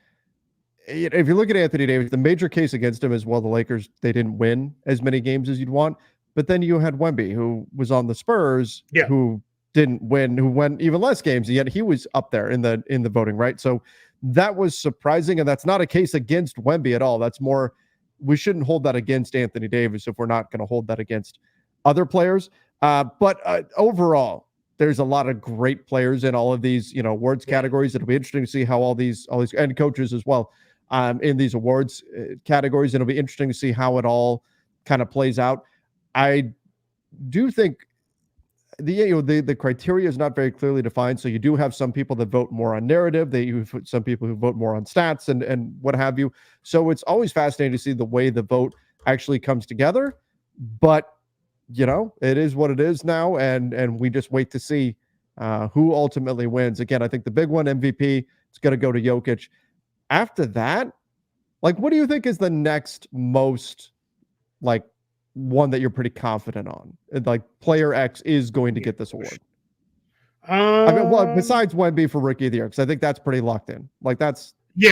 if you look at Anthony Davis, the major case against him is, well, the Lakers, they didn't win as many games as you'd want. But then you had Wemby, who was on the Spurs, who didn't win, who won even less games, and yet he was up there in the voting, right? So that was surprising, and that's not a case against Wemby at all. That's more, we shouldn't hold that against Anthony Davis if we're not going to hold that against other players. But overall, there's a lot of great players in all of these, awards categories. It'll be interesting to see how all these and coaches as well in these awards categories. It'll be interesting to see how it all kind of plays out. I do think the criteria is not very clearly defined. So you do have some people that vote more on narrative. Some people who vote more on stats and what have you. So it's always fascinating to see the way the vote actually comes together. But it is what it is now, and we just wait to see who ultimately wins. Again, I think the big one, MVP, it's going to go to Jokic. After that, like, what do you think is the next most, like, one that you're pretty confident on? Like, player X is going to get this award. I mean, well, besides Wemby for Rookie of the Year, because I think that's pretty locked in. Like, that's we'll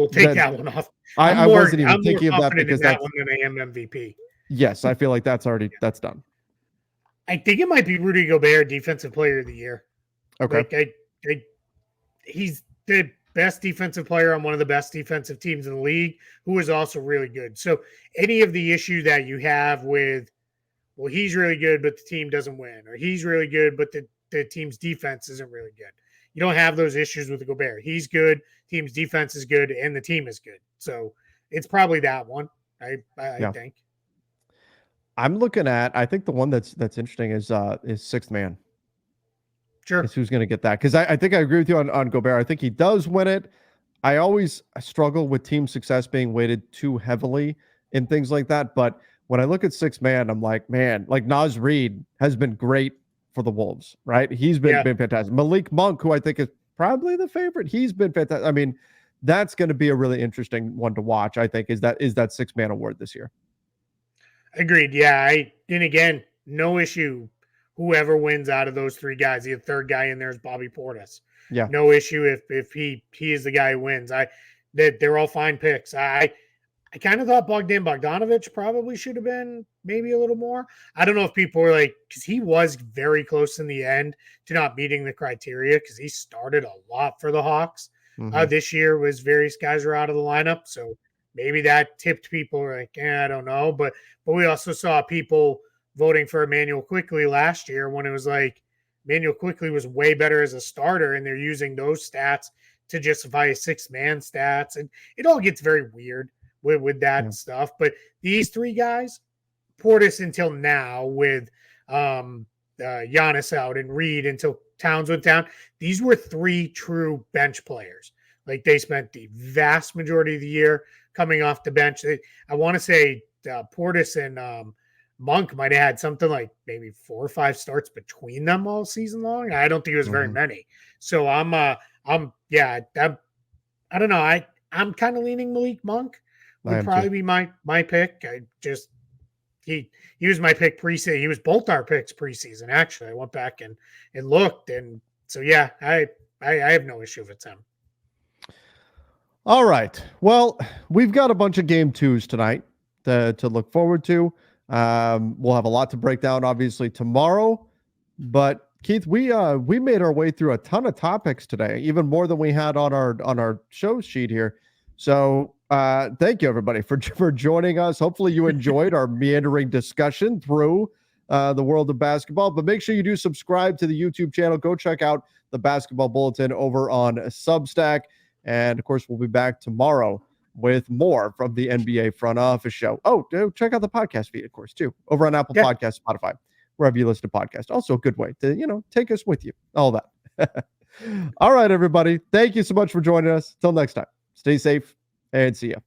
take that one off. I wasn't even thinking of that because that one than I am MVP. Yes, I feel like that's that's done. I think it might be Rudy Gobert, Defensive Player of the Year. Okay, he's the best defensive player on one of the best defensive teams in the league, who is also really good. So any of the issue that you have with, well, he's really good, but the team doesn't win, or he's really good, but the team's defense isn't really good. You don't have those issues with the Gobert. He's good, team's defense is good, and the team is good. So it's probably that one, I think. I'm looking at, I think the one that's interesting is Sixth Man. Sure. Is who's going to get that. Because I think I agree with you on Gobert. I think he does win it. I struggle with team success being weighted too heavily in things like that. But when I look at Sixth Man, I'm like, man, like Naz Reid has been great for the Wolves, right? He's been fantastic. Malik Monk, who I think is probably the favorite, he's been fantastic. I mean, that's going to be a really interesting one to watch, I think, is that six-man award this year. Agreed. Yeah. And again, no issue. Whoever wins out of those three guys, the third guy in there is Bobby Portis. Yeah. No issue if he is the guy who wins. They're all fine picks. I kind of thought Bogdanovich probably should have been maybe a little more. I don't know if people were like, because he was very close in the end to not meeting the criteria because he started a lot for the Hawks. This year was various guys were out of the lineup. So maybe that tipped people like, I don't know. But we also saw people voting for Emmanuel Quickley last year when it was like Emmanuel Quickley was way better as a starter, and they're using those stats to justify his six-man stats. And it all gets very weird with that stuff. But these three guys, Portis until now with Giannis out and Reed until Towns went down, these were three true bench players. Like they spent the vast majority of the year coming off the bench. I want to say Portis and Monk might have had something like maybe 4 or 5 starts between them all season long. I don't think it was very many. So I don't know. I'm kind of leaning Malik Monk. Would probably be my pick. He was my pick preseason. He was both our picks preseason. Actually, I went back and looked, and so yeah, I have no issue if it's him. All right. Well, we've got a bunch of game twos tonight to look forward to. We'll have a lot to break down, obviously, tomorrow. But Keith, we made our way through a ton of topics today, even more than we had on our show sheet here. So thank you, everybody, for joining us. Hopefully you enjoyed our meandering discussion through the world of basketball. But make sure you do subscribe to the YouTube channel. Go check out the Basketball Bulletin over on Substack. And, of course, we'll be back tomorrow with more from the NBA front office show. Oh, check out the podcast feed, of course, too, over on Apple Podcasts, Spotify, wherever you listen to podcasts. Also a good way to, take us with you, all that. All right, everybody. Thank you so much for joining us. Till next time, stay safe and see ya.